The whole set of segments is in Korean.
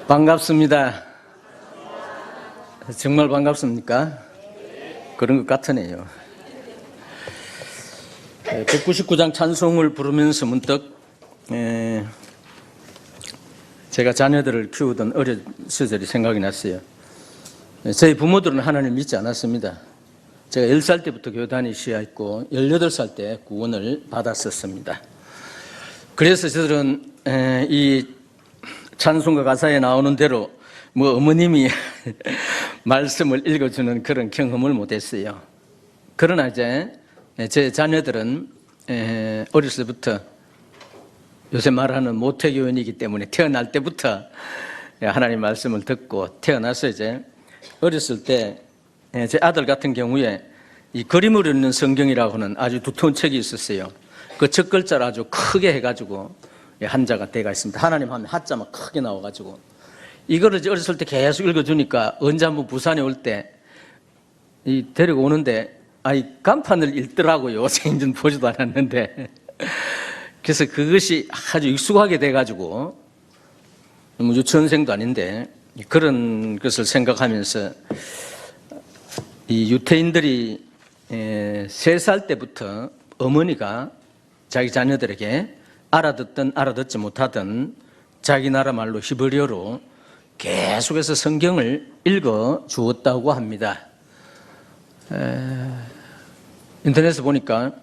반갑습니다. 정말 반갑습니까? 그런 것 같으네요. 199장 찬송을 부르면서 문득 제가 자녀들을 키우던 어린 시절이 생각이 났어요. 저희 부모들은 하나님을 믿지 않았습니다. 제가 10살 때부터 교회 다니기 시작했고 18살 때 구원을 받았었습니다. 그래서 저들은 이 찬송가 가사에 나오는 대로 어머님이 말씀을 읽어주는 그런 경험을 못했어요. 그러나 이제 제 자녀들은 어렸을 때부터 요새 말하는 모태교인이기 때문에 태어날 때부터 하나님 말씀을 듣고 태어나서 이제 어렸을 때 제 아들 같은 경우에 이 그림으로 읽는 성경이라고 하는 아주 두터운 책이 있었어요. 그 첫 글자를 아주 크게 해가지고 한자가 돼가 있습니다. 하나님 하면 하자만 크게 나와가지고 이거를 어렸을 때 계속 읽어주니까 언제 한번 부산에 올 때 데리고 오는데 간판을 읽더라고요. 생전 보지도 않았는데 그래서 그것이 아주 익숙하게 돼가지고 유치원생도 아닌데 그런 것을 생각하면서 이 유태인들이 3살 때부터 어머니가 자기 자녀들에게 알아듣든 알아듣지 못하든 자기 나라 말로 히브리어로 계속해서 성경을 읽어 주었다고 합니다. 인터넷에 보니까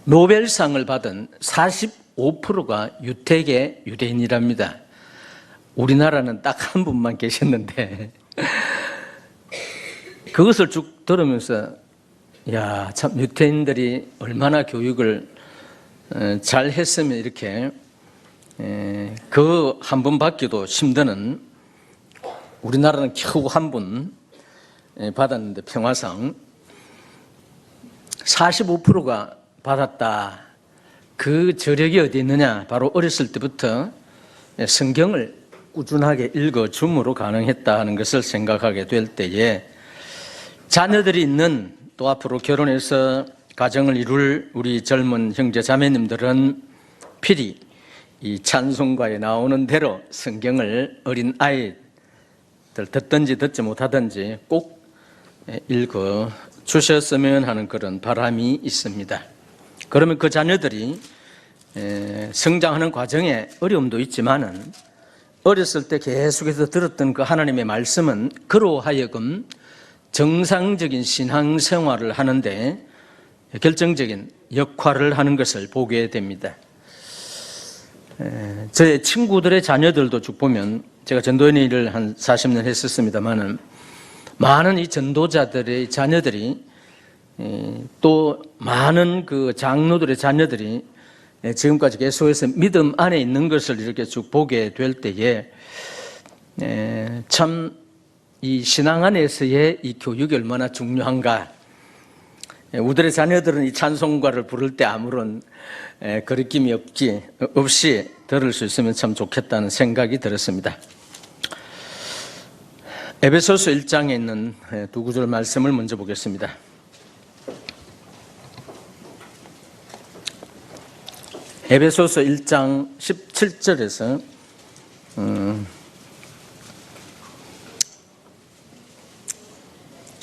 노벨상을 받은 45%가 유태계 유대인이랍니다. 우리나라는 딱 한 분만 계셨는데 그것을 쭉 들으면서 참 유태인들이 얼마나 교육을 잘 했으면 이렇게 그 한 분 받기도 힘드는 우리나라는 겨우 한 분 받았는데 평화상 45%가 받았다. 그 저력이 어디 있느냐? 바로 어렸을 때부터 성경을 꾸준하게 읽어줌으로 가능했다 하는 것을 생각하게 될 때에 자녀들이 있는 또 앞으로 결혼해서 가정을 이룰 우리 젊은 형제 자매님들은 필히 이 찬송가에 나오는 대로 성경을 어린 아이들 듣든지 듣지 못하든지 꼭 읽어 주셨으면 하는 그런 바람이 있습니다. 그러면 그 자녀들이 성장하는 과정에 어려움도 있지만은 어렸을 때 계속해서 들었던 그 하나님의 말씀은 그로 하여금 정상적인 신앙생활을 하는데 결정적인 역할을 하는 것을 보게 됩니다. 제 친구들의 자녀들도 쭉 보면 제가 전도인의 일을 한 40년 했었습니다만은 많은 이 전도자들의 자녀들이 또 많은 그 장로들의 자녀들이 지금까지 계속해서 믿음 안에 있는 것을 이렇게 쭉 보게 될 때에 참 이 신앙 안에서의 이 교육이 얼마나 중요한가. 우리들의 자녀들은 이 찬송가를 부를 때 아무런 거리낌이 없이 들을 수 있으면 참 좋겠다는 생각이 들었습니다. 에베소서 1장에 있는 두 구절 말씀을 먼저 보겠습니다. 에베소서 1장 17절에서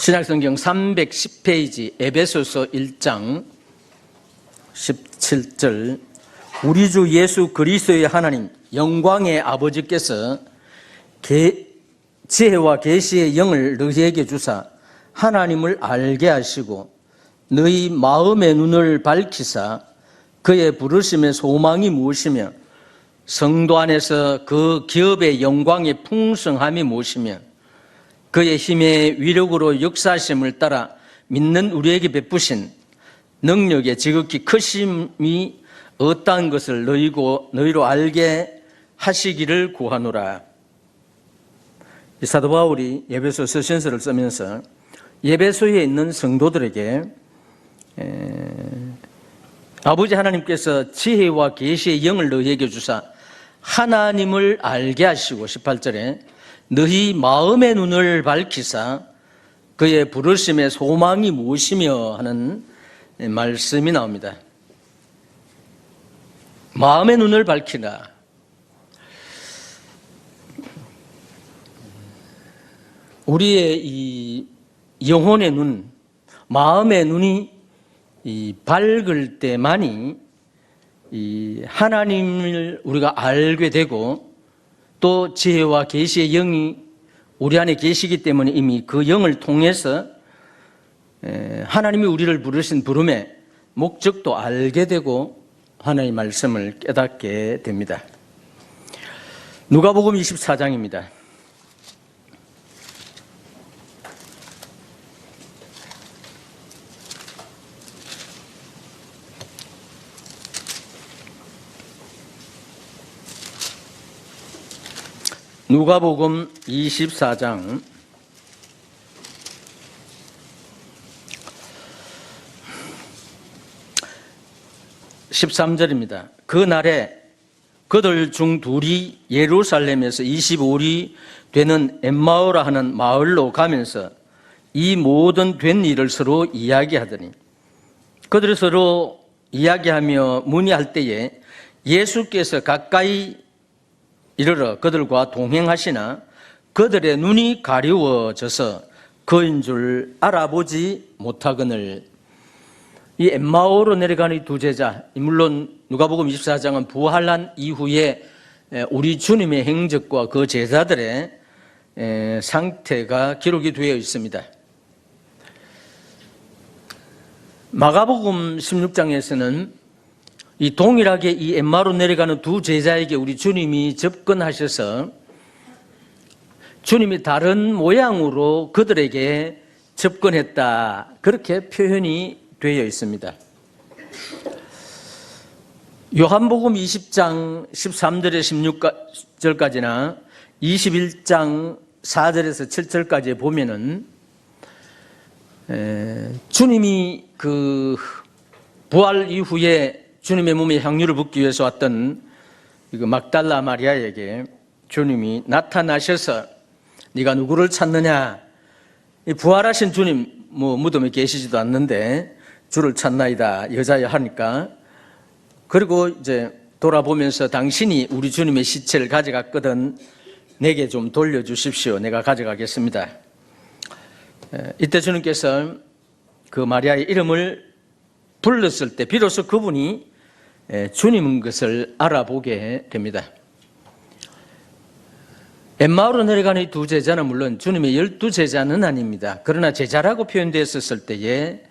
신약성경 310페이지 에베소서 1장 17절 우리 주 예수 그리스도의 하나님 영광의 아버지께서 지혜와 계시의 영을 너희에게 주사 하나님을 알게 하시고 너희 마음의 눈을 밝히사 그의 부르심의 소망이 무엇이며 성도 안에서 그 기업의 영광의 풍성함이 무엇이며 그의 힘의 위력으로 역사하심을 따라 믿는 우리에게 베푸신 능력의 지극히 크심이 어떠한 것을 너희로 알게 하시기를 구하노라. 이 사도 바울이 에베소서 서신서를 쓰면서 에베소에 있는 성도들에게 아버지 하나님께서 지혜와 계시의 영을 너희에게 주사 하나님을 알게 하시고 18절에 너희 마음의 눈을 밝히사 그의 부르심의 소망이 무엇이며 하는 말씀이 나옵니다. 마음의 눈을 밝히라. 우리의 이 영혼의 눈, 마음의 눈이 이 밝을 때만이 이 하나님을 우리가 알게 되고 또 지혜와 계시의 영이 우리 안에 계시기 때문에 이미 그 영을 통해서 하나님이 우리를 부르신 부름의 목적도 알게 되고 하나님의 말씀을 깨닫게 됩니다. 누가복음 24장입니다. 누가복음 24장 13절입니다. 그날에 그들 중 둘이 예루살렘에서 25리 되는 엠마오라 하는 마을로 가면서 이 모든 된 일을 서로 이야기하더니 그들이 서로 이야기하며 문의할 때에 예수께서 가까이 이르러 그들과 동행하시나 그들의 눈이 가리워져서 그인 줄 알아보지 못하거늘. 이 엠마오로 내려가는 이 두 제자, 물론 누가복음 24장은 부활한 이후에 우리 주님의 행적과 그 제자들의 상태가 기록이 되어 있습니다. 마가복음 16장에서는 이 동일하게 이 엠마오로 내려가는 두 제자에게 우리 주님이 접근하셔서 주님이 다른 모양으로 그들에게 접근했다, 그렇게 표현이 되어 있습니다. 요한복음 20장 13절에서 16절까지나 21장 4절에서 7절까지 보면은 주님이 그 부활 이후에 주님의 몸에 향유를 붓기 위해서 왔던 막달라 마리아에게 주님이 나타나셔서 네가 누구를 찾느냐? 부활하신 주님 무덤에 계시지도 않는데 주를 찾나이다, 여자야 하니까. 그리고 이제 돌아보면서 당신이 우리 주님의 시체를 가져갔거든 내게 좀 돌려주십시오. 내가 가져가겠습니다. 이때 주님께서 그 마리아의 이름을 불렀을 때 비로소 그분이 주님인 것을 알아보게 됩니다. 엠마오로 내려가는 이 두 제자는 물론 주님의 12제자는 아닙니다. 그러나 제자라고 표현되었을 때에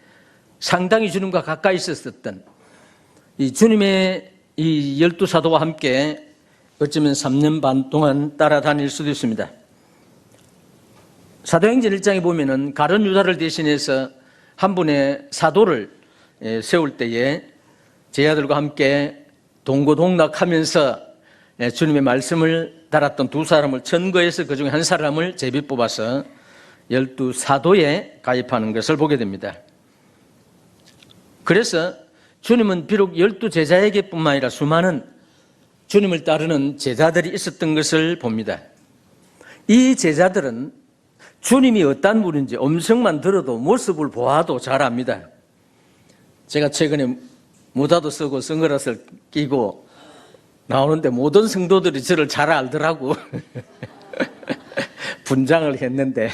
상당히 주님과 가까이 있었던 이 주님의 이 12사도와 함께 어쩌면 3년 반 동안 따라다닐 수도 있습니다. 사도행전 1장에 보면은 가룟 유다를 대신해서 한 분의 사도를 세울 때에 제자들과 함께 동고동락하면서 주님의 말씀을 달았던 두 사람을 천거해서 그중에 한 사람을 제비 뽑아서 12사도에 가입하는 것을 보게 됩니다. 그래서 주님은 비록 12제자에게뿐만 아니라 수많은 주님을 따르는 제자들이 있었던 것을 봅니다. 이 제자들은 주님이 어떤 분인지 음성만 들어도 모습을 보아도 잘 압니다. 제가 최근에 모자도 쓰고 선글라스를 끼고 나오는데 모든 성도들이 저를 잘 알더라고. 분장을 했는데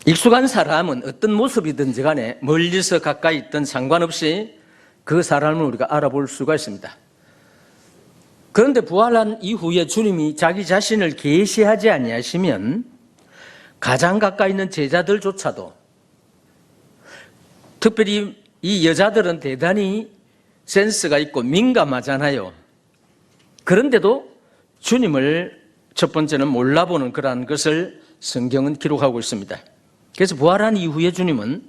익숙한 사람은 어떤 모습이든지 간에 멀리서 가까이 있든 상관없이 그 사람을 우리가 알아볼 수가 있습니다. 그런데 부활한 이후에 주님이 자기 자신을 계시하지 아니하시면 가장 가까이 있는 제자들조차도, 특별히 이 여자들은 대단히 센스가 있고 민감하잖아요. 그런데도 주님을 첫 번째는 몰라보는 그러한 것을 성경은 기록하고 있습니다. 그래서 부활한 이후에 주님은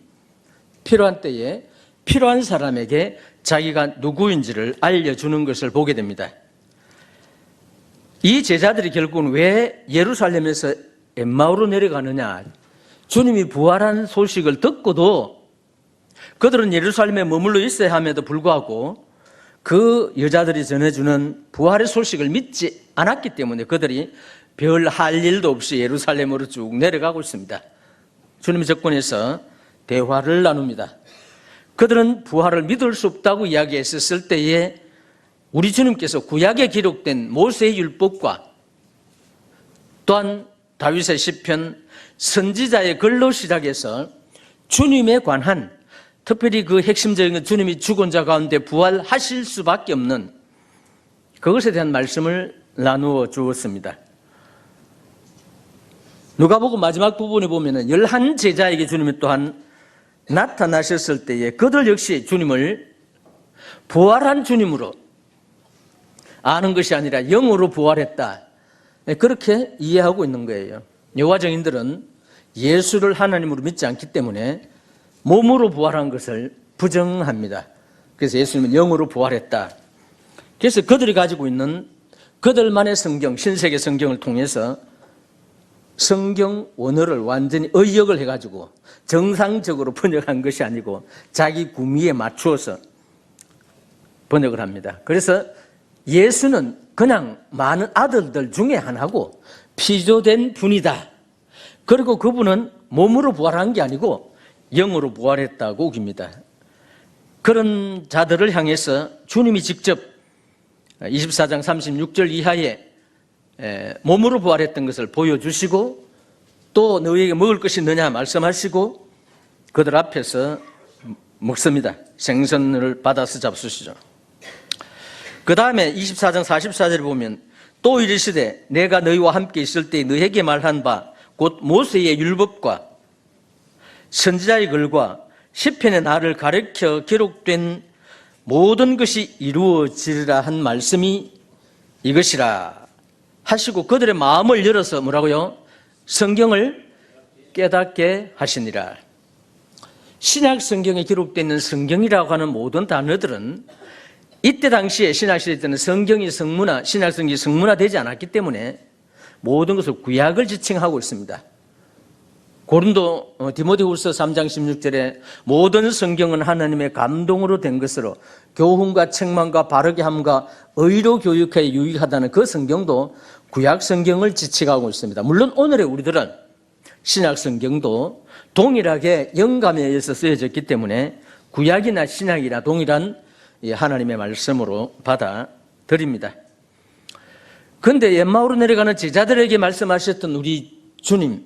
필요한 때에 필요한 사람에게 자기가 누구인지를 알려주는 것을 보게 됩니다. 이 제자들이 결국은 왜 예루살렘에서 엠마오로 내려가느냐? 주님이 부활한 소식을 듣고도 그들은 예루살렘에 머물러 있어야 함에도 불구하고 그 여자들이 전해주는 부활의 소식을 믿지 않았기 때문에 그들이 별 할 일도 없이 예루살렘으로 쭉 내려가고 있습니다. 주님의 접근해서 대화를 나눕니다. 그들은 부활을 믿을 수 없다고 이야기했었을 때에 우리 주님께서 구약에 기록된 모세의 율법과 또한 다윗의 시편, 선지자의 글로 시작해서 주님에 관한, 특별히 그 핵심적인 건 주님이 죽은 자 가운데 부활하실 수밖에 없는 그것에 대한 말씀을 나누어 주었습니다. 누가복음 마지막 부분에 보면은 11 제자에게 주님이 또한 나타나셨을 때에 그들 역시 주님을 부활한 주님으로 아는 것이 아니라 영으로 부활했다, 그렇게 이해하고 있는 거예요. 여호와 증인들은 예수를 하나님으로 믿지 않기 때문에 몸으로 부활한 것을 부정합니다. 그래서 예수님은 영으로 부활했다. 그래서 그들이 가지고 있는 그들만의 성경, 신세계 성경을 통해서 성경 원어를 완전히 의역을 해가지고 정상적으로 번역한 것이 아니고 자기 구미에 맞추어서 번역을 합니다. 그래서 예수는 그냥 많은 아들들 중에 하나고 피조된 분이다. 그리고 그분은 몸으로 부활한 게 아니고 영으로 부활했다고 우깁니다. 그런 자들을 향해서 주님이 직접 24장 36절 이하에 몸으로 부활했던 것을 보여주시고 또 너희에게 먹을 것이 있느냐 말씀하시고 그들 앞에서 먹습니다. 생선을 받아서 잡수시죠. 그 다음에 24장 44절을 보면 또 이르시되 내가 너희와 함께 있을 때 너희에게 말한 바 곧 모세의 율법과 선지자의 글과 시편의 나를 가르쳐 기록된 모든 것이 이루어지리라 한 말씀이 이것이라 하시고 그들의 마음을 열어서 뭐라고요? 성경을 깨닫게 하시니라. 신약 성경에 기록되어 있는 성경이라고 하는 모든 단어들은 이때 당시에 신약시대 때는 성경이 성문화, 신약 성경이 성문화되지 않았기 때문에 모든 것을 구약을 지칭하고 있습니다. 고린도 디모데후서 3장 16절에 모든 성경은 하나님의 감동으로 된 것으로 교훈과 책망과 바르게 함과 의로 교육하여 유익하다는 그 성경도 구약 성경을 지칭하고 있습니다. 물론 오늘의 우리들은 신약 성경도 동일하게 영감에 의해서 쓰여졌기 때문에 구약이나 신약이나 동일한 하나님의 말씀으로 받아들입니다. 그런데 엠마오로 내려가는 제자들에게 말씀하셨던 우리 주님,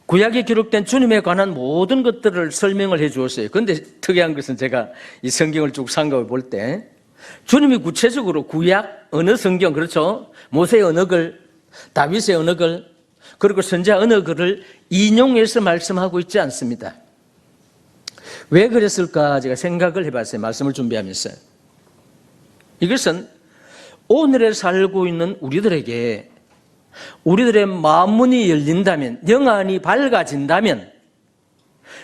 구약에 기록된 주님에 관한 모든 것들을 설명을 해 주었어요. 그런데 특이한 것은 제가 이 성경을 쭉 상고해 볼 때 주님이 구체적으로 구약 언어 성경, 그렇죠? 모세의 언어글, 다윗의 언어글, 그리고 선지자 언어글을 인용해서 말씀하고 있지 않습니다. 왜 그랬을까 제가 생각을 해봤어요. 말씀을 준비하면서. 이것은 오늘에 살고 있는 우리들에게 우리들의 마음문이 열린다면, 영안이 밝아진다면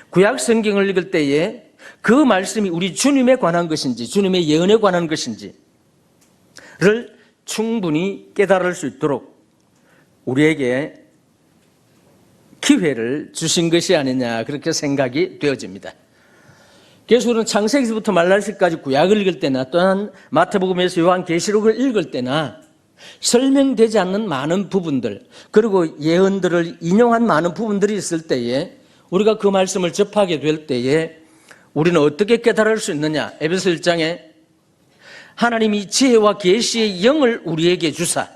구약 성경을 읽을 때에 그 말씀이 우리 주님에 관한 것인지 주님의 예언에 관한 것인지를 충분히 깨달을 수 있도록 우리에게 기회를 주신 것이 아니냐, 그렇게 생각이 되어집니다. 그래서 우리는 창세기부터 말라기까지 구약을 읽을 때나 또한 마태복음에서 요한계시록을 읽을 때나 설명되지 않는 많은 부분들, 그리고 예언들을 인용한 많은 부분들이 있을 때에 우리가 그 말씀을 접하게 될 때에 우리는 어떻게 깨달을 수 있느냐. 에베소 1장에 하나님이 지혜와 계시의 영을 우리에게 주사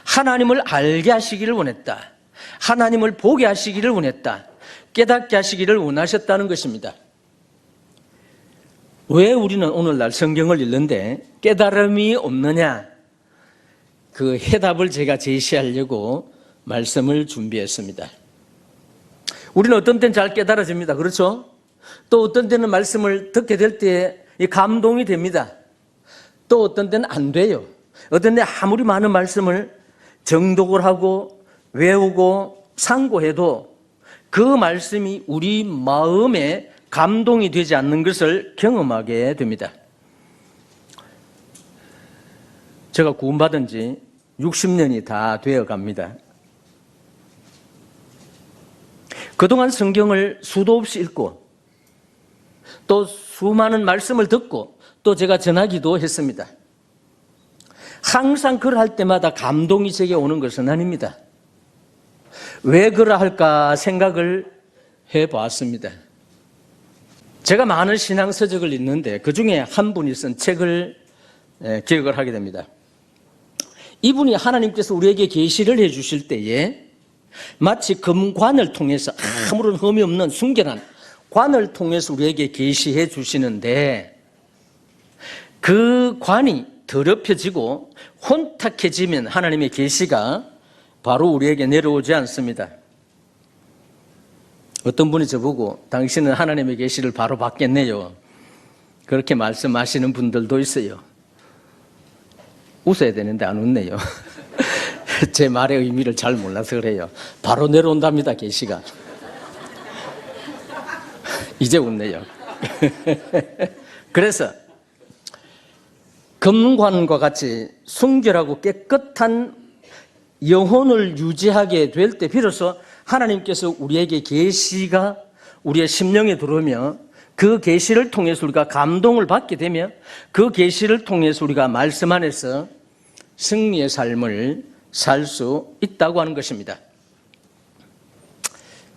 하나님을 알게 하시기를 원했다, 하나님을 보게 하시기를 원했다, 깨닫게 하시기를 원하셨다는 것입니다. 왜 우리는 오늘날 성경을 읽는데 깨달음이 없느냐, 그 해답을 제가 제시하려고 말씀을 준비했습니다. 우리는 어떤 때는 잘 깨달아집니다. 그렇죠? 또 어떤 때는 말씀을 듣게 될 때 감동이 됩니다. 또 어떤 때는 안 돼요. 어떤 때 아무리 많은 말씀을 정독을 하고 외우고 상고해도 그 말씀이 우리 마음에 감동이 되지 않는 것을 경험하게 됩니다. 제가 구원받은 지 60년이 다 되어 갑니다. 그동안 성경을 수도 없이 읽고 또 수많은 말씀을 듣고 또 제가 전하기도 했습니다. 항상 그럴 때마다 감동이 제게 오는 것은 아닙니다. 왜 그러할까 생각을 해보았습니다. 제가 많은 신앙서적을 읽는데 그 중에 한 분이 쓴 책을 기억을 하게 됩니다. 이분이 하나님께서 우리에게 계시를 해 주실 때에 마치 금관을 통해서 아무런 흠이 없는 순결한 관을 통해서 우리에게 계시해 주시는데, 그 관이 더럽혀지고 혼탁해지면 하나님의 계시가 바로 우리에게 내려오지 않습니다. 어떤 분이 저보고 당신은 하나님의 계시를 바로 받겠네요, 그렇게 말씀하시는 분들도 있어요. 웃어야 되는데 안 웃네요. 제 말의 의미를 잘 몰라서 그래요. 바로 내려온답니다, 계시가. 이제 웃네요. 그래서 금관과 같이 순결하고 깨끗한 영혼을 유지하게 될 때 비로소 하나님께서 우리에게 계시가 우리의 심령에 들어오며, 그 계시를 통해서 우리가 감동을 받게 되며, 그 계시를 통해서 우리가 말씀 안에서 승리의 삶을 살 수 있다고 하는 것입니다.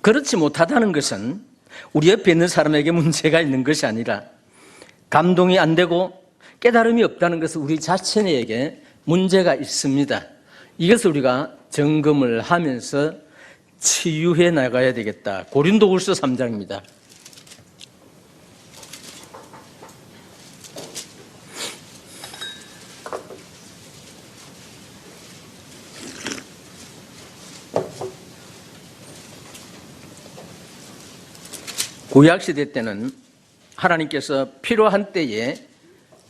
그렇지 못하다는 것은 우리 옆에 있는 사람에게 문제가 있는 것이 아니라, 감동이 안 되고 깨달음이 없다는 것은 우리 자신에게 문제가 있습니다. 이것을 우리가 점검을 하면서 치유해 나가야 되겠다. 고린도후서 3장입니다. 구약시대 때는 하나님께서 필요한 때에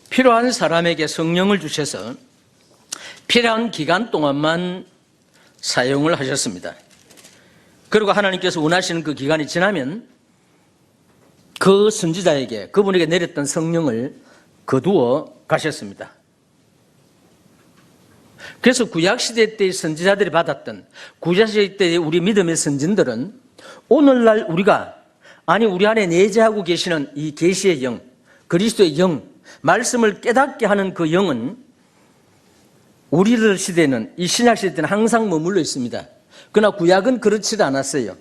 필요한 사람에게 성령을 주셔서 필요한 기간 동안만 사용을 하셨습니다. 그리고 하나님께서 원하시는 그 기간이 지나면 그 선지자에게, 그분에게 내렸던 성령을 거두어 가셨습니다. 그래서 구약시대 때의 선지자들이 받았던, 구약시대 때의 우리 믿음의 선진들은 오늘날 우리 안에 내재하고 계시는 이 계시의 영, 그리스도의 영, 말씀을 깨닫게 하는 그 영은 우리들 시대는, 이 신약 시대 때는 항상 머물러 있습니다. 그러나 구약은 그렇지 않았어요.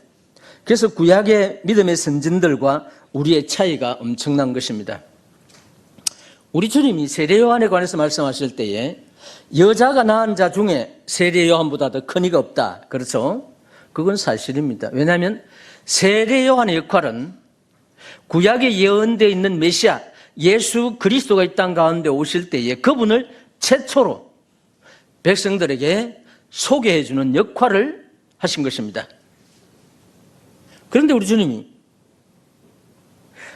그래서 구약의 믿음의 선진들과 우리의 차이가 엄청난 것입니다. 우리 주님이 세례 요한에 관해서 말씀하실 때에 여자가 낳은 자 중에 세례 요한보다 더 큰 이가 없다, 그렇죠? 그건 사실입니다. 왜냐하면 세례 요한의 역할은 구약에 예언되어 있는 메시아 예수 그리스도가 이 땅 가운데 오실 때에 그분을 최초로 백성들에게 소개해 주는 역할을 하신 것입니다. 그런데 우리 주님이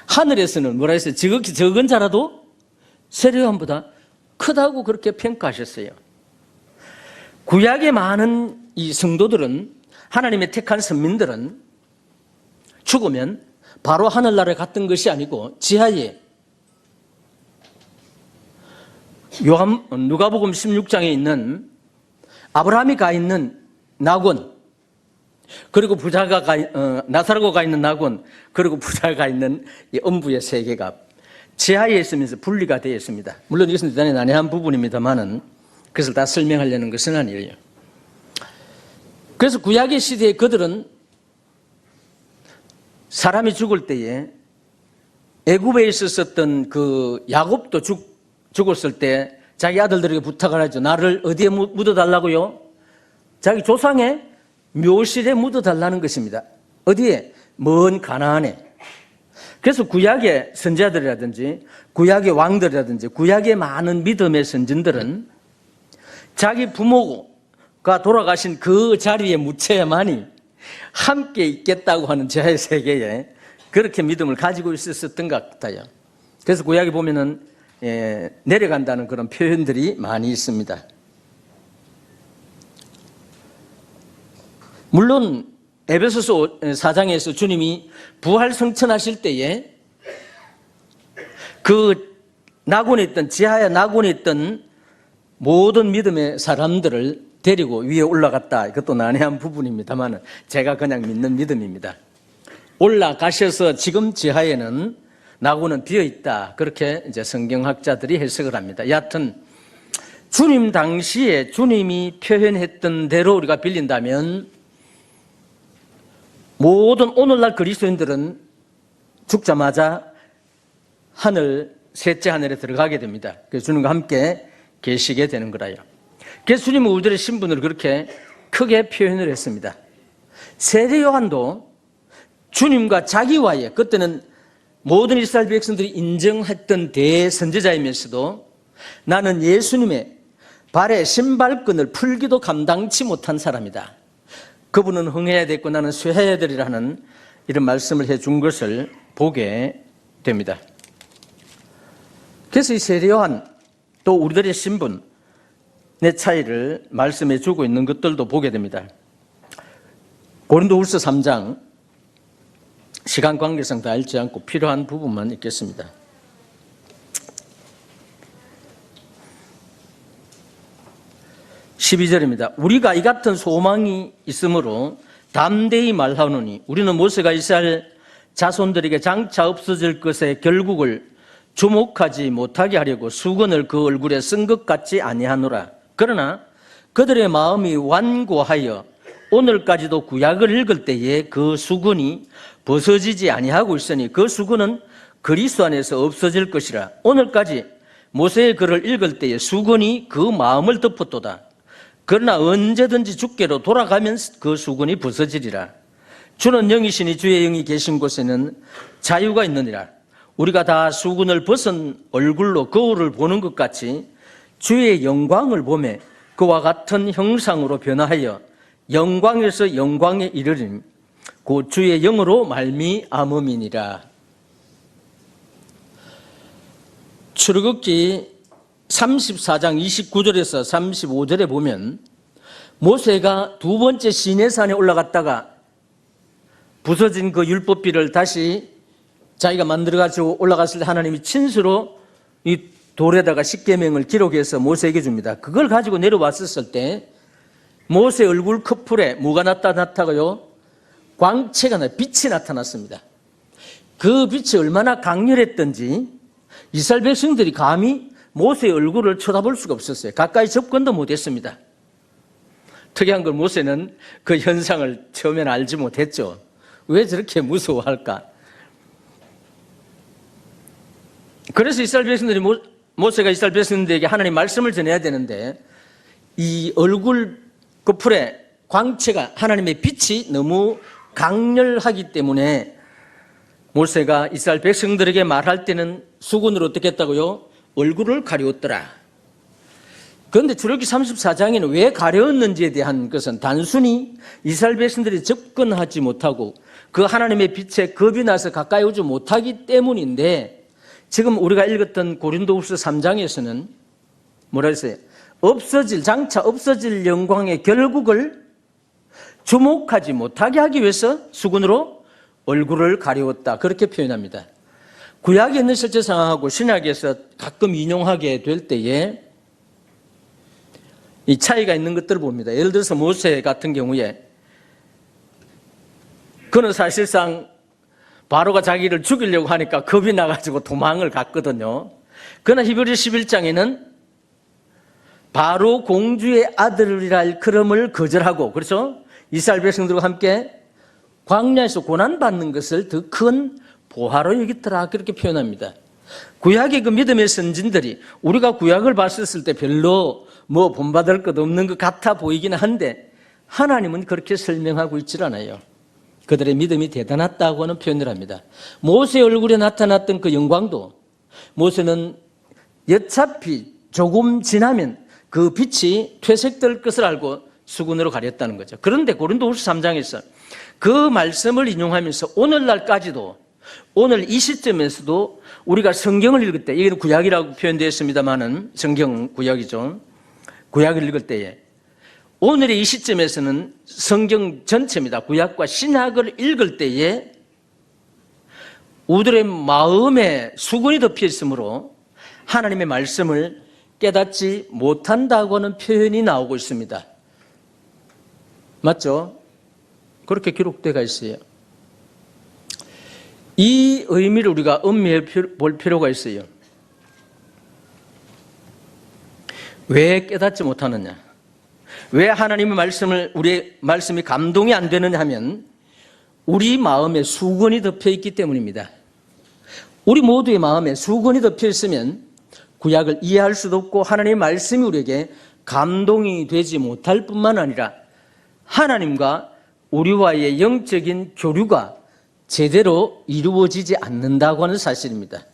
하늘에서는 뭐라 했어요? 지극히 적은 자라도 세례 요한보다 크다고 그렇게 평가하셨어요. 구약에 많은 이 성도들은, 하나님의 택한 선민들은 죽으면 바로 하늘나라에 갔던 것이 아니고 지하에, 누가복음 16장에 있는 아브라함이 가 있는 낙원, 그리고 나사로가 가 있는 낙원, 그리고 부자가 가 있는 이 음부의 세계가 지하에 있으면서 분리가 되어 있습니다. 물론 이것은 대단히 난해한 부분입니다만은 그것을 다 설명하려는 것은 아니에요. 그래서 구약의 시대에 그들은 사람이 죽을 때에, 애굽에 있었던 그 야곱도 죽었을 때 자기 아들들에게 부탁을 하죠. 나를 어디에 묻어달라고요? 자기 조상의 묘실에 묻어달라는 것입니다. 어디에? 먼 가나안에. 그래서 구약의 선지자들이라든지 구약의 왕들이라든지 구약의 많은 믿음의 선진들은 자기 부모가 돌아가신 그 자리에 묻혀야만이 함께 있겠다고 하는 지하의 세계에 그렇게 믿음을 가지고 있었던 것 같아요. 그래서 구약에 보면은 내려간다는 그런 표현들이 많이 있습니다. 물론 에베소서 4장에서 주님이 부활 성천하실 때에 그 낙원에 있던, 지하의 낙원에 있던 모든 믿음의 사람들을 데리고 위에 올라갔다. 이것도 난해한 부분입니다만 제가 그냥 믿는 믿음입니다. 올라가셔서 지금 지하에는 낙원은 비어 있다. 그렇게 이제 성경학자들이 해석을 합니다. 여하튼 주님 당시에 주님이 표현했던 대로 우리가 빌린다면 모든 오늘날 그리스도인들은 죽자마자 셋째 하늘에 들어가게 됩니다. 그래서 주님과 함께 계시게 되는 거라요. 그래서 주님은 우리들의 신분을 그렇게 크게 표현을 했습니다. 세례 요한도 주님과 자기와의, 그때는 모든 이스라엘 백성들이 인정했던 대선지자이면서도 나는 예수님의 발에 신발끈을 풀기도 감당치 못한 사람이다. 그분은 흥해야 됐고 나는 쇠해야 되리라는 이런 말씀을 해준 것을 보게 됩니다. 그래서 이 세례 요한 또 우리들의 신분의 차이를 말씀해 주고 있는 것들도 보게 됩니다. 고린도후서 3장, 시간 관계상 다 읽지 않고 필요한 부분만 읽겠습니다. (12절입니다) 우리가 이 같은 소망이 있으므로 담대히 말하노니 우리는 모세가 이스라엘 자손들에게 장차 없어질 것의 결국을 주목하지 못하게 하려고 수건을 그 얼굴에 쓴 것 같지 아니하노라. 그러나 그들의 마음이 완고하여 오늘까지도 구약을 읽을 때에 그 수건이 벗어지지 아니하고 있으니 그 수건은 그리스도 안에서 없어질 것이라. 오늘까지 모세의 글을 읽을 때에 수건이 그 마음을 덮었도다. 그러나 언제든지 주께로 돌아가면 그 수건이 벗어지리라. 주는 영이시니 주의 영이 계신 곳에는 자유가 있느니라. 우리가 다 수건을 벗은 얼굴로 거울을 보는 것 같이 주의 영광을 보매 그와 같은 형상으로 변화하여 영광에서 영광에 이르리니 곧 주의 영으로 말미암음이니라. 출애굽기 34장 29절에서 35절에 보면 모세가 두 번째 시내산에 올라갔다가 부서진 그 율법비를 다시 자기가 만들어가지고 올라갔을 때 하나님이 친수로 이 돌에다가 십계명을 기록해서 모세에게 줍니다. 그걸 가지고 내려왔었을 때 모세 얼굴 커플에 뭐가 나타났다고요? 광채가 나, 빛이 나타났습니다. 그 빛이 얼마나 강렬했던지 이스라엘 백성들이 감히 모세의 얼굴을 쳐다볼 수가 없었어요. 가까이 접근도 못했습니다. 특이한 건 모세는 그 현상을 처음에는 알지 못했죠. 왜 저렇게 무서워할까? 그래서 이스라엘 백성들이 모세가 이스라엘 백성들에게 하나님 말씀을 전해야 되는데 이 얼굴 끝풀에 광채가 하나님의 빛이 너무 강렬하기 때문에 모세가 이스라엘 백성들에게 말할 때는 수건으로 어떻게 했다고요? 얼굴을 가려웠더라. 그런데 출애굽기 34장에는 왜 가려웠는지에 대한 것은 단순히 이스라엘 백성들이 접근하지 못하고 그 하나님의 빛에 겁이 나서 가까이 오지 못하기 때문인데 지금 우리가 읽었던 고린도후서 3장에서는 뭐라 했어요? 장차 없어질 영광의 결국을 주목하지 못하게 하기 위해서 수건으로 얼굴을 가려웠다. 그렇게 표현합니다. 구약에 있는 실제 상황하고 신약에서 가끔 인용하게 될 때에 이 차이가 있는 것들을 봅니다. 예를 들어서 모세 같은 경우에 그는 사실상 바로가 자기를 죽이려고 하니까 겁이 나가지고 도망을 갔거든요. 그러나 히브리 11장에는 바로 공주의 아들이라 할 그름을 거절하고, 그렇죠? 이스라엘 백성들과 함께 광야에서 고난받는 것을 더 큰 보화로 여겼더라. 그렇게 표현합니다. 구약의 그 믿음의 선진들이 우리가 구약을 봤었을 때 별로 뭐 본받을 것 없는 것 같아 보이긴 한데 하나님은 그렇게 설명하고 있질 않아요. 그들의 믿음이 대단하다고 하는 표현을 합니다. 모세 얼굴에 나타났던 그 영광도 모세는 어차피 조금 지나면 그 빛이 퇴색될 것을 알고 수건으로 가렸다는 거죠. 그런데 고린도후서 3장에서 그 말씀을 인용하면서 오늘날까지도 오늘 이 시점에서도 우리가 성경을 읽을 때, 이게 구약이라고 표현되어 있습니다만은 성경 구약이죠. 구약을 읽을 때에 오늘의 이 시점에서는 성경 전체입니다. 구약과 신약을 읽을 때에 우리들의 마음에 수건이 덮여 있으므로 하나님의 말씀을 깨닫지 못한다고 하는 표현이 나오고 있습니다. 맞죠? 그렇게 기록되어 있어요. 이 의미를 우리가 음미해 볼 필요가 있어요. 왜 깨닫지 못하느냐? 왜 하나님의 말씀을, 우리의 말씀이 감동이 안 되느냐 하면 우리 마음에 수건이 덮여 있기 때문입니다. 우리 모두의 마음에 수건이 덮여 있으면 구약을 이해할 수도 없고 하나님의 말씀이 우리에게 감동이 되지 못할 뿐만 아니라 하나님과 우리와의 영적인 교류가 제대로 이루어지지 않는다고 하는 사실입니다.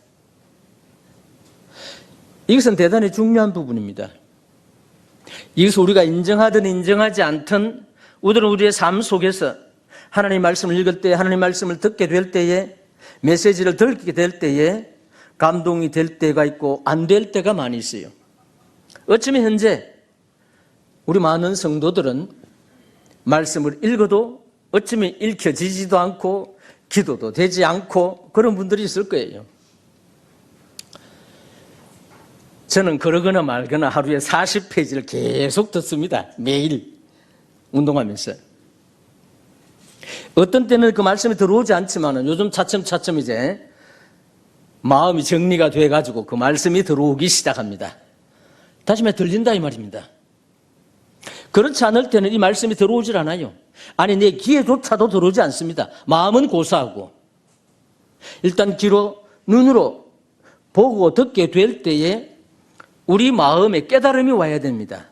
이것은 대단히 중요한 부분입니다. 이것을 우리가 인정하든 인정하지 않든 우리의 삶 속에서 하나님의 말씀을 읽을 때, 하나님의 말씀을 듣게 될 때에, 메시지를 듣게 될 때에 감동이 될 때가 있고 안 될 때가 많이 있어요. 어쩌면 현재 우리 많은 성도들은 말씀을 읽어도 어쩌면 읽혀지지도 않고 기도도 되지 않고 그런 분들이 있을 거예요. 저는 그러거나 말거나 하루에 40페이지를 계속 듣습니다. 매일 운동하면서. 어떤 때는 그 말씀이 들어오지 않지만 요즘 차츰차츰 이제 마음이 정리가 돼가지고 그 말씀이 들어오기 시작합니다. 다시 말해 들린다 이 말입니다. 그렇지 않을 때는 이 말씀이 들어오질 않아요. 아니 내 귀에조차도 들어오지 않습니다. 마음은 고사하고 일단 귀로 눈으로 보고 듣게 될 때에 우리 마음에 깨달음이 와야 됩니다.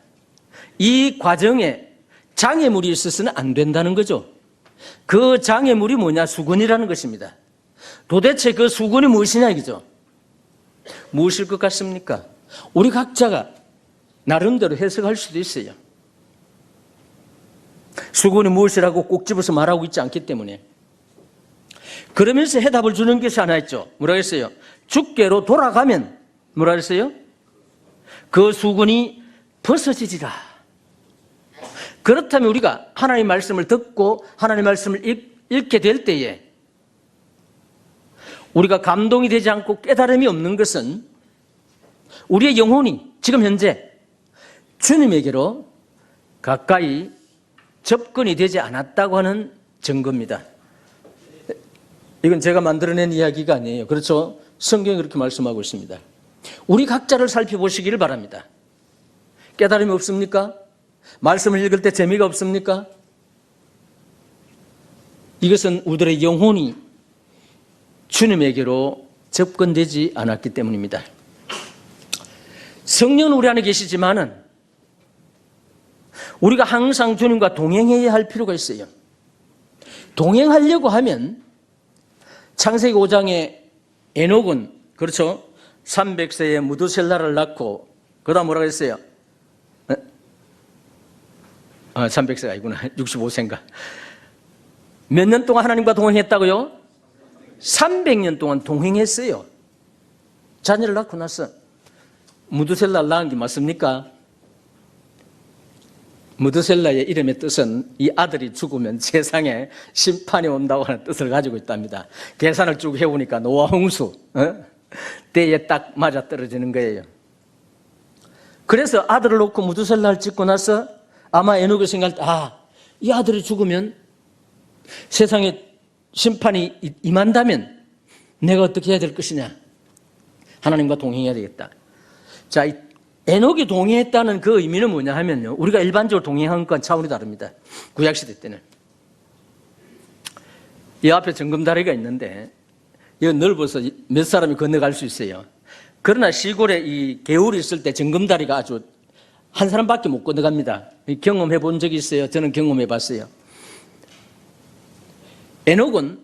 이 과정에 장애물이 있어서는 안 된다는 거죠. 그 장애물이 뭐냐? 수건이라는 것입니다. 도대체 그 수건이 무엇이냐 이거죠. 무엇일 것 같습니까? 우리 각자가 나름대로 해석할 수도 있어요. 수건이 무엇이라고 꼭 집어서 말하고 있지 않기 때문에. 그러면서 해답을 주는 것이 하나 있죠. 뭐라고 했어요? 주께로 돌아가면 뭐라고 했어요? 그 수건이 벗어지리라. 그렇다면 우리가 하나님의 말씀을 듣고 하나님의 말씀을 읽게 될 때에 우리가 감동이 되지 않고 깨달음이 없는 것은 우리의 영혼이 지금 현재 주님에게로 가까이 접근이 되지 않았다고 하는 증거입니다. 이건 제가 만들어낸 이야기가 아니에요. 그렇죠? 성경이 그렇게 말씀하고 있습니다. 우리 각자를 살펴보시기를 바랍니다. 깨달음이 없습니까? 말씀을 읽을 때 재미가 없습니까? 이것은 우리들의 영혼이 주님에게로 접근되지 않았기 때문입니다. 성령은 우리 안에 계시지만은 우리가 항상 주님과 동행해야 할 필요가 있어요. 동행하려고 하면 창세기 5장에 에녹은 그렇죠? 300세에 무두셀라를 낳고 그 다음 뭐라고 했어요? 300세가 아니구나. 65세인가. 몇 년 동안 하나님과 동행했다고요? 300년 동안 동행했어요. 자녀를 낳고 나서. 무두셀라를 낳은 게 맞습니까? 무두셀라의 이름의 뜻은 이 아들이 죽으면 세상에 심판이 온다고 하는 뜻을 가지고 있답니다. 계산을 쭉 해보니까 노아 홍수 때에 딱 맞아떨어지는 거예요. 그래서 아들을 놓고 무두셀라를 짓고 나서 아마 에녹이 생각할 때 이 아들이 죽으면 세상에 심판이 임한다면 내가 어떻게 해야 될 것이냐. 하나님과 동행해야 되겠다. 자, 에녹이 동행했다는 그 의미는 뭐냐 하면요. 우리가 일반적으로 동행한 건 차원이 다릅니다. 구약시대 때는. 이 앞에 정금다리가 있는데 이거 넓어서 몇 사람이 건너갈 수 있어요. 그러나 시골에 이 개울이 있을 때 정금다리가 아주 한 사람밖에 못 건너갑니다. 경험해 본 적이 있어요. 저는 경험해 봤어요. 에녹은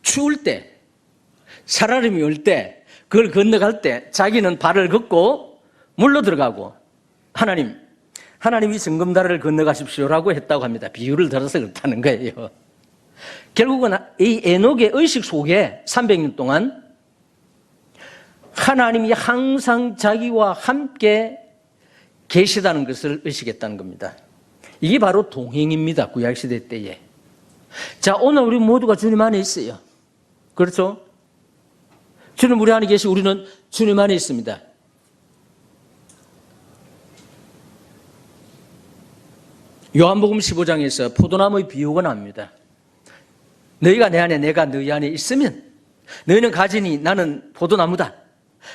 추울 때, 살얼음이 올 때, 그걸 건너갈 때 자기는 발을 걷고 물로 들어가고 하나님이 정금다리를 건너가십시오라고 했다고 합니다. 비유를 들어서 그렇다는 거예요. 결국은 이 에녹의 의식 속에 300년 동안 하나님이 항상 자기와 함께 계시다는 것을 의식했다는 겁니다. 이게 바로 동행입니다. 구약시대 때에. 자, 오늘 우리 모두가 주님 안에 있어요. 그렇죠? 주님 우리 안에 계시고 우리는 주님 안에 있습니다. 요한복음 15장에서 포도나무의 비유가 나옵니다. 너희가 내 안에 내가 너희 안에 있으면 너희는 가지니 나는 포도나무다.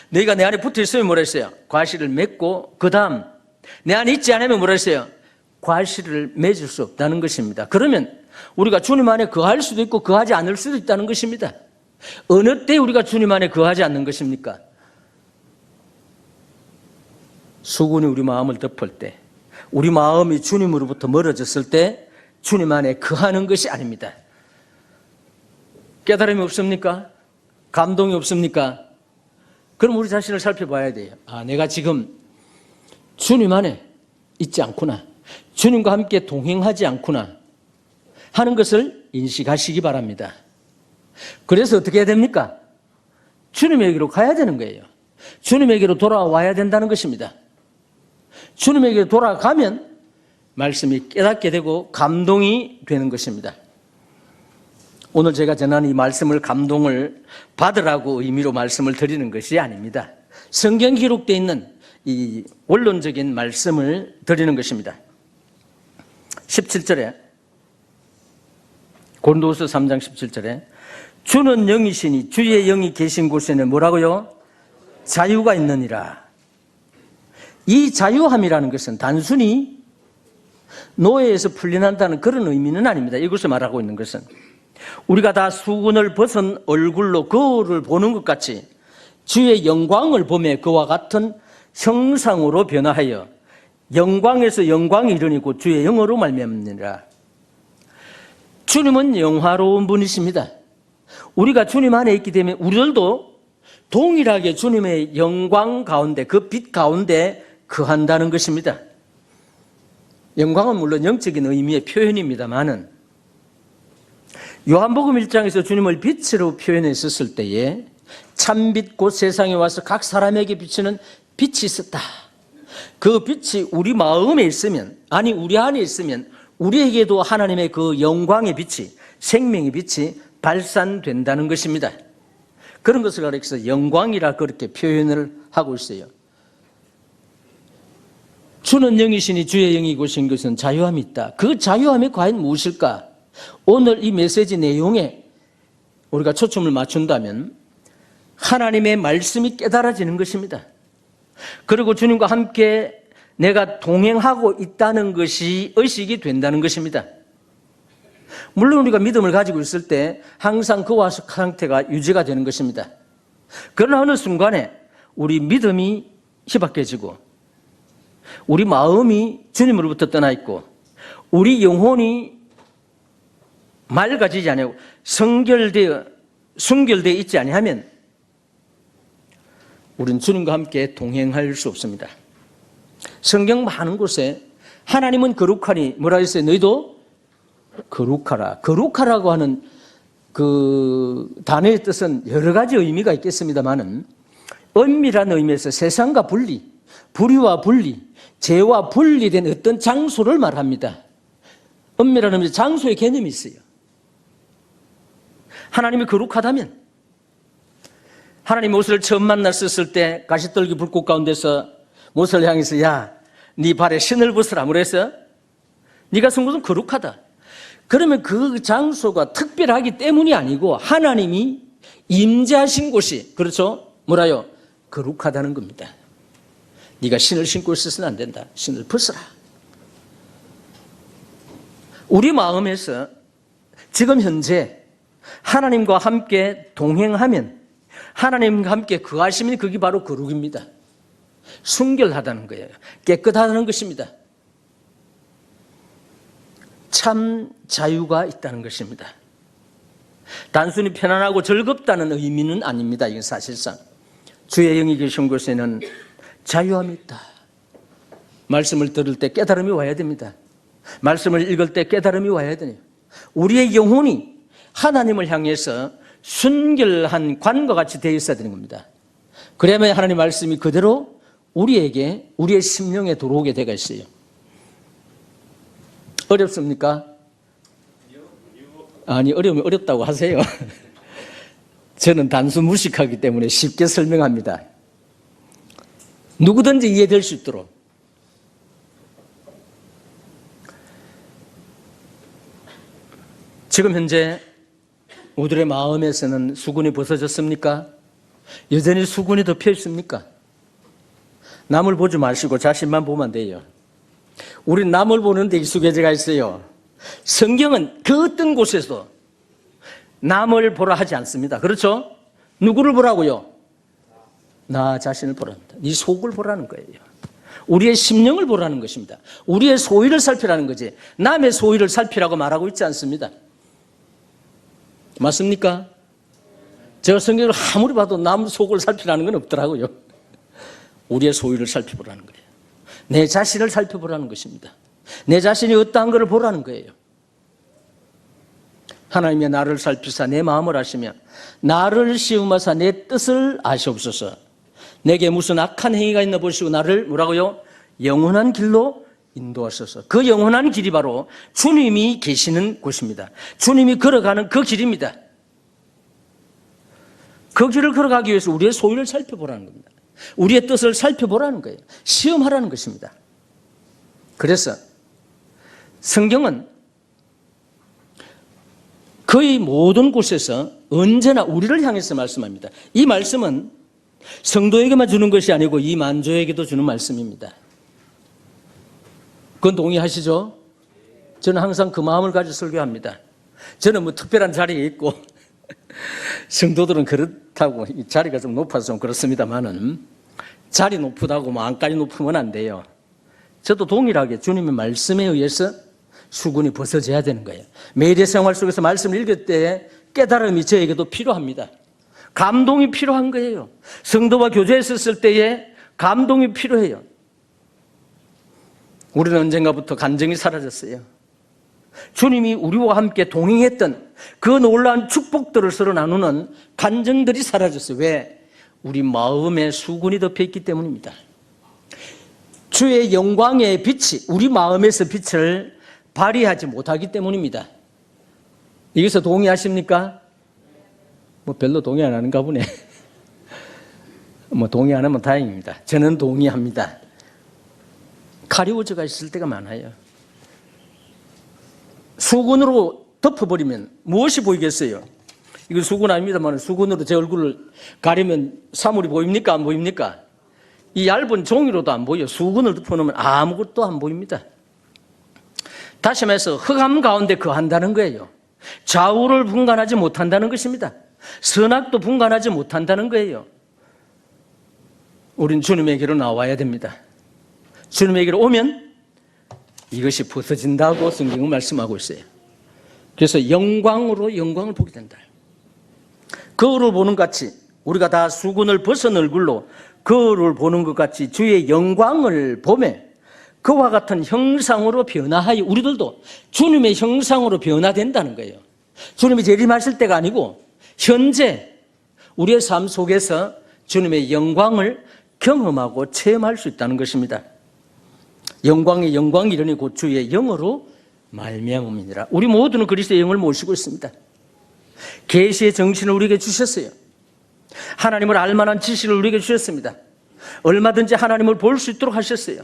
너희가 내 안에 붙어 있으면 뭐라 했어요? 과실을 맺고 그 다음 내 안에 있지 않으면 뭐라 했어요? 과실을 맺을 수 없다는 것입니다. 그러면 우리가 주님 안에 거할 수도 있고 거하지 않을 수도 있다는 것입니다. 어느 때 우리가 주님 안에 거하지 않는 것입니까? 수군이 우리 마음을 덮을 때, 우리 마음이 주님으로부터 멀어졌을 때 주님 안에 거하는 것이 아닙니다. 깨달음이 없습니까? 감동이 없습니까? 그럼 우리 자신을 살펴봐야 돼요. 내가 지금 주님 안에 있지 않구나. 주님과 함께 동행하지 않구나 하는 것을 인식하시기 바랍니다. 그래서 어떻게 해야 됩니까? 주님에게로 가야 되는 거예요. 주님에게로 돌아와야 된다는 것입니다. 주님에게로 돌아가면 말씀이 깨닫게 되고 감동이 되는 것입니다. 오늘 제가 전하는 이 말씀을 감동을 받으라고 의미로 말씀을 드리는 것이 아닙니다. 성경 기록되어 있는 이 원론적인 말씀을 드리는 것입니다. 17절에 고린도후서 3장 17절에 주는 영이시니 주의 영이 계신 곳에는 뭐라고요? 자유가 있느니라. 이 자유함이라는 것은 단순히 노예에서 풀려난다는 그런 의미는 아닙니다. 이것을 말하고 있는 것은 우리가 다 수건을 벗은 얼굴로 거울을 보는 것 같이 주의 영광을 보며 그와 같은 형상으로 변화하여 영광에서 영광이 이르니 곧 주의 영으로 말미암느니라. 주님은 영화로운 분이십니다. 우리가 주님 안에 있기 때문에 우리들도 동일하게 주님의 영광 가운데, 그 빛 가운데 거한다는 것입니다. 영광은 물론 영적인 의미의 표현입니다만은 요한복음 1장에서 주님을 빛으로 표현했었을 때에 참빛 곧 세상에 와서 각 사람에게 비치는 빛이 있었다. 그 빛이 우리 마음에 있으면, 아니 우리 안에 있으면 우리에게도 하나님의 그 영광의 빛이, 생명의 빛이 발산된다는 것입니다. 그런 것을 가리켜서 영광이라 그렇게 표현을 하고 있어요. 주는 영이시니 주의 영이 고신 것은 자유함이 있다. 그 자유함이 과연 무엇일까? 오늘 이 메시지 내용에 우리가 초점을 맞춘다면 하나님의 말씀이 깨달아지는 것입니다. 그리고 주님과 함께 내가 동행하고 있다는 것이 의식이 된다는 것입니다. 물론 우리가 믿음을 가지고 있을 때 항상 그와 상태가 유지가 되는 것입니다. 그러나 어느 순간에 우리 믿음이 희박해지고 우리 마음이 주님으로부터 떠나 있고 우리 영혼이 맑아지지 아니하고 순결되어 있지 아니하면 우리는 주님과 함께 동행할 수 없습니다. 성경 많은 곳에 하나님은 거룩하니 뭐라 했어요? 너희도 거룩하라. 거룩하라고 하는 그 단어의 뜻은 여러 가지 의미가 있겠습니다만은 엄밀한 의미에서 세상과 분리, 불의와 분리, 죄와 분리된 어떤 장소를 말합니다. 엄밀한 의미에서 장소의 개념이 있어요. 하나님이 거룩하다면 하나님 모세를 처음 만났을 때 가시떨기 불꽃 가운데서 모세를 향해서 야, 네 발에 신을 벗으라 그래서 네가 쓴 것은 거룩하다. 그러면 그 장소가 특별하기 때문이 아니고 하나님이 임재하신 곳이 그렇죠? 뭐라요? 거룩하다는 겁니다. 네가 신을 신고 있어서는 안 된다. 신을 벗어라. 우리 마음에서 지금 현재 하나님과 함께 동행하면 하나님과 함께 거하시면 그게 바로 거룩입니다. 순결하다는 거예요. 깨끗하다는 것입니다. 참 자유가 있다는 것입니다. 단순히 편안하고 즐겁다는 의미는 아닙니다. 이건 사실상 주의 영이 계신 곳에는 자유함이 있다. 말씀을 들을 때 깨달음이 와야 됩니다. 말씀을 읽을 때 깨달음이 와야 돼요. 우리의 영혼이 하나님을 향해서 순결한 관과 같이 되어 있어야 되는 겁니다. 그래야만 하나님 말씀이 그대로 우리에게, 우리의 심령에 들어오게 되어 있어요. 어렵습니까? 아니, 어려우면 어렵다고 하세요. 저는 단순 무식하기 때문에 쉽게 설명합니다. 누구든지 이해될 수 있도록. 지금 현재 우리들의 마음에서는 수건이 벗어졌습니까? 여전히 수건이 덮여 있습니까? 남을 보지 마시고 자신만 보면 돼요. 우린 남을 보는 데 익숙해져 있어요. 성경은 그 어떤 곳에서 남을 보라 하지 않습니다. 그렇죠? 누구를 보라고요? 나 자신을 보란다. 네 속을 보라는 거예요. 우리의 심령을 보라는 것입니다. 우리의 소위를 살피라는 거지 남의 소위를 살피라고 말하고 있지 않습니다. 맞습니까? 제가 성경을 아무리 봐도 남 속을 살피라는 건 없더라고요. 우리의 소위를 살펴보라는 거예요. 내 자신을 살펴보라는 것입니다. 내 자신이 어떠한 것을 보라는 거예요. 하나님의 나를 살피사 내 마음을 아시며 나를 시험하사 내 뜻을 아시옵소서. 내게 무슨 악한 행위가 있나 보시고 나를 뭐라고요? 영원한 길로 인도하소서. 그 영원한 길이 바로 주님이 계시는 곳입니다. 주님이 걸어가는 그 길입니다. 그 길을 걸어가기 위해서 우리의 소유를 살펴보라는 겁니다. 우리의 뜻을 살펴보라는 거예요. 시험하라는 것입니다. 그래서 성경은 거의 모든 곳에서 언제나 우리를 향해서 말씀합니다. 이 말씀은 성도에게만 주는 것이 아니고 이 만조에게도 주는 말씀입니다. 그건 동의하시죠? 저는 항상 그 마음을 가지고 설교합니다. 저는 뭐 특별한 자리에 있고 성도들은 그렇다고 이 자리가 좀 높아서 좀 그렇습니다만은 자리 높다고 뭐 안까지 높으면 안 돼요. 저도 동일하게 주님의 말씀에 의해서 수군이 벗어져야 되는 거예요. 매일의 생활 속에서 말씀을 읽을 때 깨달음이 저에게도 필요합니다. 감동이 필요한 거예요. 성도와 교제했었을 때에 감동이 필요해요. 우리는 언젠가부터 간증이 사라졌어요. 주님이 우리와 함께 동행했던 그 놀라운 축복들을 서로 나누는 간증들이 사라졌어요. 왜? 우리 마음에 수군이 덮여있기 때문입니다. 주의 영광의 빛이 우리 마음에서 빛을 발휘하지 못하기 때문입니다. 여기서 동의하십니까? 뭐 별로 동의 안 하는가 보네. 뭐 동의 안 하면 다행입니다. 저는 동의합니다. 가리워져가 있을 때가 많아요. 수건으로 덮어버리면 무엇이 보이겠어요? 이거 수건 아닙니다만 수건으로 제 얼굴을 가리면 사물이 보입니까? 안 보입니까? 이 얇은 종이로도 안 보여요. 수건을 덮어놓으면 아무것도 안 보입니다. 다시 말해서 흑암 가운데 거한다는 거예요. 좌우를 분간하지 못한다는 것입니다. 선악도 분간하지 못한다는 거예요. 우린 주님에게로 나와야 됩니다. 주님에게로 오면 이것이 벗어진다고 성경은 말씀하고 있어요. 그래서 영광으로 영광을 보게 된다. 거울을 보는 것 같이 우리가 다 수건을 벗은 얼굴로 거울을 보는 것 같이 주의 영광을 보매 그와 같은 형상으로 변화하여 우리들도 주님의 형상으로 변화된다는 거예요. 주님이 재림하실 때가 아니고 현재 우리의 삶 속에서 주님의 영광을 경험하고 체험할 수 있다는 것입니다. 영광의 영광이려니 곧 주의 영으로 말미암음이니라. 우리 모두는 그리스도의 영을 모시고 있습니다. 계시의 정신을 우리에게 주셨어요. 하나님을 알만한 지식을 우리에게 주셨습니다. 얼마든지 하나님을 볼 수 있도록 하셨어요.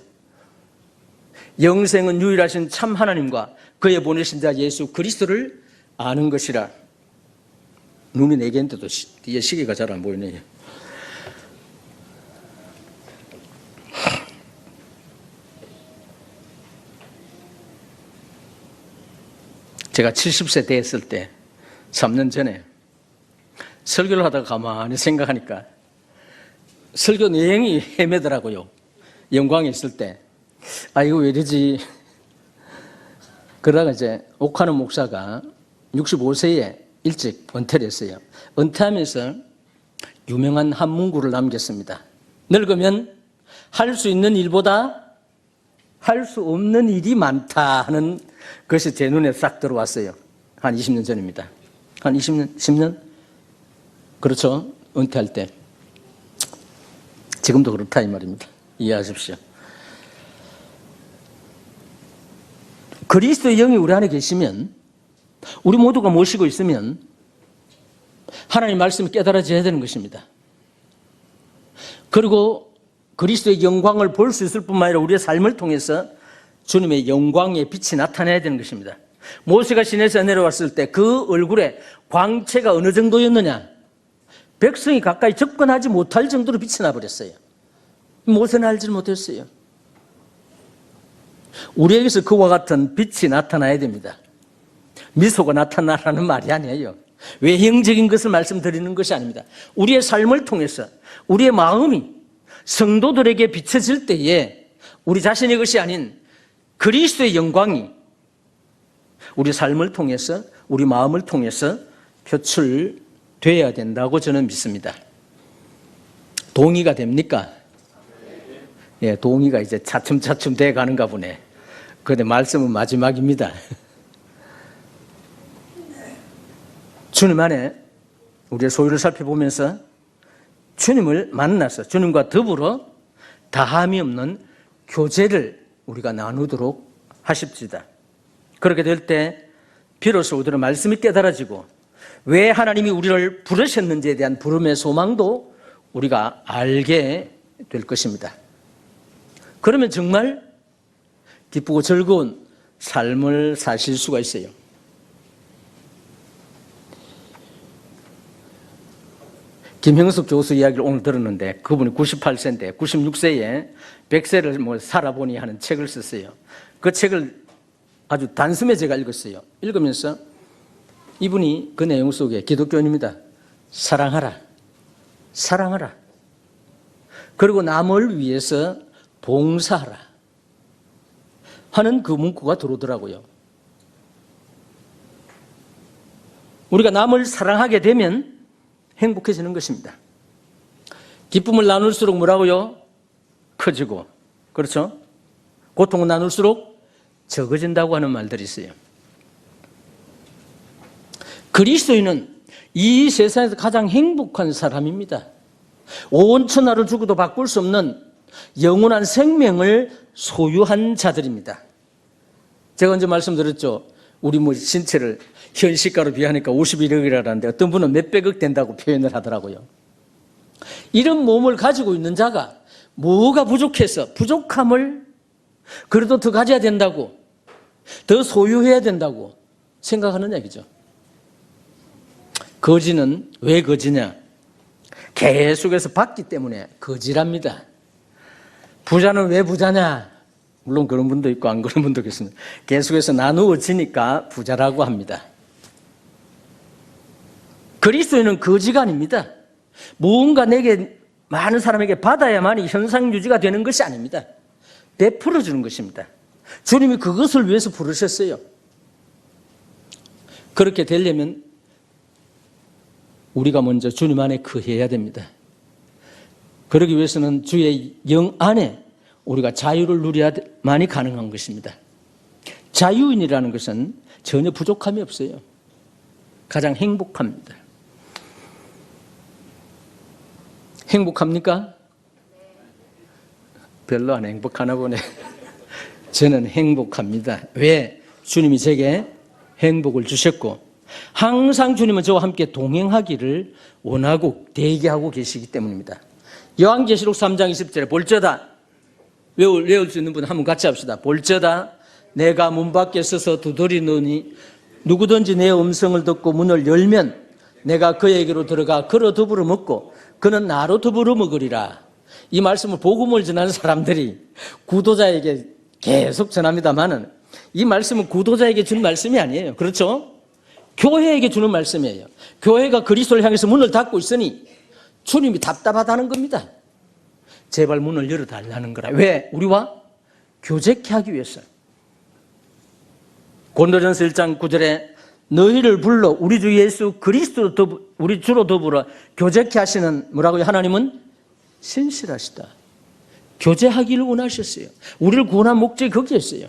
영생은 유일하신 참 하나님과 그의 보내신 자 예수 그리스도를 아는 것이라. 눈이 4개인데도 뒤에 시계가 잘 안 보이네요. 제가 70세 됐을 때 3년 전에 설교를 하다가 가만히 생각하니까 설교 내용이 헤매더라고요. 영광에 있을 때. 아, 이거 왜 이러지? 그러다가 이제 옥하는 목사가 65세에 일찍 은퇴를 했어요. 은퇴하면서 유명한 한 문구를 남겼습니다. 늙으면 할 수 있는 일보다 할 수 없는 일이 많다 하는 것이 제 눈에 싹 들어왔어요. 한 20년 전입니다. 한 20년, 10년? 그렇죠. 은퇴할 때. 지금도 그렇다 이 말입니다. 이해하십시오. 그리스도의 영이 우리 안에 계시면 우리 모두가 모시고 있으면 하나님의 말씀이 깨달아져야 되는 것입니다. 그리고 그리스도의 영광을 볼 수 있을 뿐만 아니라 우리의 삶을 통해서 주님의 영광의 빛이 나타나야 되는 것입니다. 모세가 시내에서 내려왔을 때 그 얼굴에 광채가 어느 정도였느냐? 백성이 가까이 접근하지 못할 정도로 빛이 나버렸어요. 모세는 알지 못했어요. 우리에게서 그와 같은 빛이 나타나야 됩니다. 미소가 나타나라는 말이 아니에요. 외형적인 것을 말씀드리는 것이 아닙니다. 우리의 삶을 통해서 우리의 마음이 성도들에게 비춰질 때에 우리 자신의 것이 아닌 그리스도의 영광이 우리 삶을 통해서, 우리 마음을 통해서 표출되어야 된다고 저는 믿습니다. 동의가 됩니까? 예, 동의가 이제 차츰차츰 돼 가는가 보네. 그런데 말씀은 마지막입니다. 주님 안에 우리의 소유를 살펴보면서 주님을 만나서 주님과 더불어 다함이 없는 교제를 우리가 나누도록 하십시다. 그렇게 될 때 비로소 우리들은 말씀이 깨달아지고 왜 하나님이 우리를 부르셨는지에 대한 부름의 소망도 우리가 알게 될 것입니다. 그러면 정말 기쁘고 즐거운 삶을 사실 수가 있어요. 김형숙 교수 이야기를 오늘 들었는데 그분이 98세인데 96세에 100세를 살아보니 하는 책을 썼어요. 그 책을 아주 단숨에 제가 읽었어요. 읽으면서 이분이 그 내용 속에 기독교인입니다. 사랑하라. 사랑하라. 그리고 남을 위해서 봉사하라 하는 그 문구가 들어오더라고요. 우리가 남을 사랑하게 되면 행복해지는 것입니다. 기쁨을 나눌수록 뭐라고요? 커지고, 그렇죠? 고통을 나눌수록 적어진다고 하는 말들이 있어요. 그리스도인은 이 세상에서 가장 행복한 사람입니다. 온 천하를 주고도 바꿀 수 없는 영원한 생명을 소유한 자들입니다. 제가 언제 말씀드렸죠? 우리 신체를 현시가로 비하니까 51억이라는데 어떤 분은 몇백억 된다고 표현을 하더라고요. 이런 몸을 가지고 있는 자가 뭐가 부족해서 부족함을 그래도 더 가져야 된다고, 더 소유해야 된다고 생각하는 얘기죠. 거지는 왜 거지냐? 계속해서 받기 때문에 거지랍니다. 부자는 왜 부자냐? 물론 그런 분도 있고 안 그런 분도 있습니다. 계속해서 나누어지니까 부자라고 합니다. 그리스도인은 거지가 아닙니다. 무언가 내게 많은 사람에게 받아야만이 현상 유지가 되는 것이 아닙니다. 베풀어 주는 것입니다. 주님이 그것을 위해서 부르셨어요. 그렇게 되려면 우리가 먼저 주님 안에 거해야 됩니다. 그러기 위해서는 주의 영 안에 우리가 자유를 누려야만이 가능한 것입니다. 자유인이라는 것은 전혀 부족함이 없어요. 가장 행복합니다. 행복합니까? 별로 안 행복하나 보네. 저는 행복합니다. 왜? 주님이 제게 행복을 주셨고 항상 주님은 저와 함께 동행하기를 원하고 대기하고 계시기 때문입니다. 요한계시록 3장 20절에 볼저다, 외울 수 있는 분 한번 같이 합시다. 볼저다 내가 문 밖에 서서 두드리노니 누구든지 내 음성을 듣고 문을 열면 내가 그에게로 들어가 그로 더불어 먹고 그는 나로 더불어 먹으리라. 이 말씀을 복음을 전하는 사람들이 구도자에게 계속 전합니다만은 이 말씀은 구도자에게 준 말씀이 아니에요. 그렇죠? 교회에게 주는 말씀이에요. 교회가 그리스도를 향해서 문을 닫고 있으니 주님이 답답하다는 겁니다. 제발 문을 열어달라는 거라. 왜? 우리와 교제케 하기 위해서. 고린도전서 1장 9절에 너희를 불러 우리 주 예수 그리스도 우리 주로 더불어 교제케 하시는 뭐라고요? 하나님은 신실하시다. 교제하기를 원하셨어요. 우리를 구원한 목적이 거기였어요.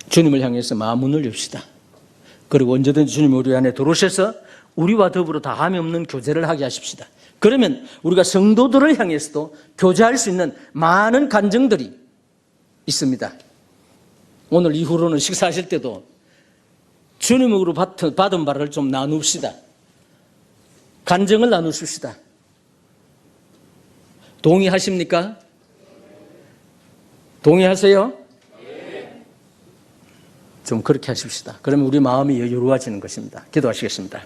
주님을 향해서 마음문을 엽시다. 그리고 언제든지 주님이 우리 안에 들어오셔서 우리와 더불어 다함이 없는 교제를 하게 하십시다. 그러면 우리가 성도들을 향해서도 교제할 수 있는 많은 간증들이 있습니다. 오늘 이후로는 식사하실 때도 주님으로 받은 바를 좀 나눕시다. 간증을 나누십시다. 동의하십니까? 동의하세요? 좀 그렇게 하십시다. 그러면 우리 마음이 여유로워지는 것입니다. 기도하시겠습니다.